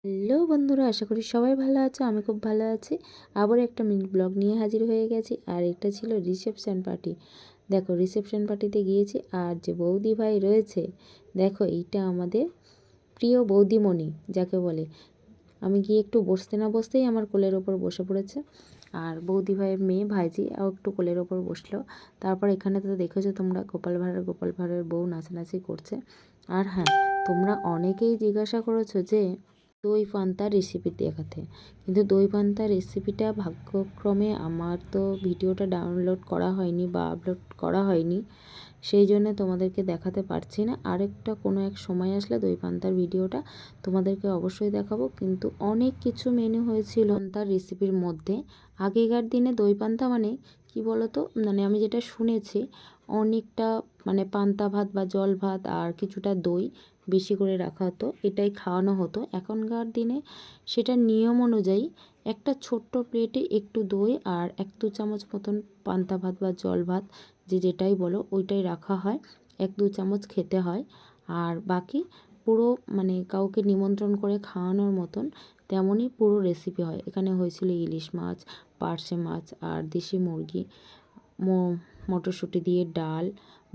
Hello বন্ধুরা, আশা করি সবাই ভালো আছো। আমি খুব ভালো আছি। আবার একটা মিনি ব্লগ নিয়ে হাজির হয়ে গেছি। আর এটা ছিল রিসেপশন পার্টি। দেখো, রিসেপশন পার্টিতে গিয়েছি। আর যে বৌদি ভাই রয়েছে, দেখো এইটা আমাদের প্রিয় বৌদিমণি যাকে বলে। আমি গিয়ে একটু বসতে না বসতেই আমার কোলের ওপর বসে পড়েছে। আর বৌদি ভাইয়ের মেয়ে ভাইজি ও একটু কোলের ওপর বসলো। তারপর এখানে তো দেখেছো তোমরা, গোপাল ভাঁড়ের বউ নাচানাচি করছে। আর হ্যাঁ, তোমরা অনেকেই জিজ্ঞাসা করেছো যে দই পান্তার রেসিপি দেখাতে, কিন্তু দই পান্তার রেসিপিটা ভাগ্যক্রমে আমার তো ভিডিওটা ডাউনলোড করা হয়নি বা আপলোড করা হয়নি, সেই জন্য তোমাদেরকে দেখাতে পারছি না। আরেকটা কোনো এক সময় আসলে দই পান্তার ভিডিওটা তোমাদেরকে অবশ্যই দেখাবো। কিন্তু অনেক কিছু মেনু হয়েছিল তার রেসিপির মধ্যে। আগেকার দিনে দই পান্তা মানে কি বলো তো, মানে আমি যেটা শুনেছি, অনেকটা মানে পান্তা ভাত বা জল ভাত আর কিছুটা দই বেশি করে রাখা হতো, এটাই খাওয়ানো হতো। এখনকার দিনে সেটা নিয়ম অনুযায়ী একটা ছোট্ট প্লেটে একটু দই আর 1-2 চামচ মতন পান্তা ভাত বা জল ভাত, যে যেটাই বলো, ওইটাই রাখা হয়। 1-2 চামচ খেতে হয়। আর বাকি পুরো মানে কাউকে নিমন্ত্রণ করে খাওয়ানোর মতন তেমনই পুরো রেসিপি হয়। এখানে হয়েছিল ইলিশ মাছ, পার্শে মাছ আর দেশি মুরগি, মটরশুঁটি দিয়ে ডাল,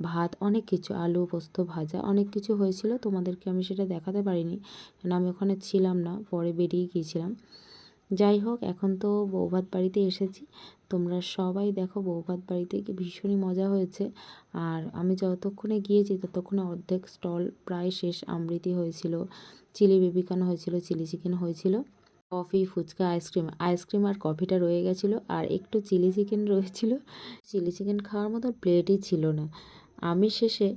ভাত, অনেক কিছু, আলু পোস্ত ভাজা, অনেক কিছু হয়েছিল। তোমাদেরকে আমি সেটা দেখাতে পারিনি, কারণ আমি ওখানে ছিলাম না, পরে বেরিয়ে গিয়েছিলাম। যাই হোক, এখন তো বৌভাত বাড়িতে এসেছি। তোমরা সবাই দেখো, বৌভাত বাড়িতে কি ভীষণই মজা হয়েছে। আর আমি যতক্ষণে গিয়েছি ততক্ষণে অর্ধেক স্টল প্রায় শেষ। আমৃতি হয়েছিল, চিলি বেবিকান হয়েছিল, চিলি চিকেন হয়েছিল, কফি, ফুচকা, আইসক্রিম আর কফিটা রয়ে গেছিলো। আর একটু চিলি চিকেন রয়েছিল। চিলি চিকেন খাওয়ার মতো প্লেটই ছিল না। আমি শেষে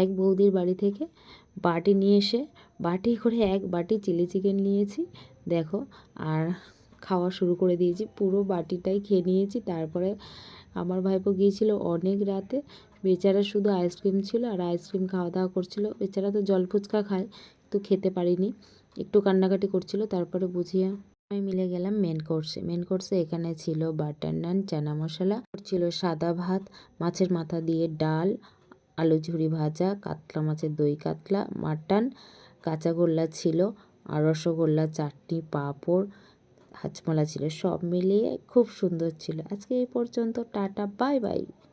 এক বৌদির বাড়ি থেকে বাটি নিয়ে এসে বাটি করে 1 বাটি চিলি চিকেন নিয়েছি, দেখো। আর খাওয়া শুরু করে দিয়েছি, পুরো বাটিটাই খেয়ে নিয়েছি। তারপরে আমার ভাইপো গিয়েছিল অনেক রাতে, বেচারা শুধু আইসক্রিম ছিল আর আইসক্রিম খাওয়া দাওয়া করছিল। বেচারা তো জল ফুচকা খায়, তো খেতে পারিনি, একটু কান্নাকাটি করছিল। তারপরে বুঝিয়ে আমি মিলে গেলাম মেন কোর্সে এখানে ছিল বাটার নান, চানা মশলা, ছিল সাদা ভাত, মাছের মাথা দিয়ে ডাল, আলু ঝুরি ভাজা, কাতলা মাছের দই কাতলা, মাটন, কাঁচাগোল্লা ছিল, আর রসগোল্লা, চাটনি, পাঁপড়, হাজমোলা ছিল। সব মিলিয়ে খুব সুন্দর ছিল। আজকে এই পর্যন্ত, টাটা, বাই বাই।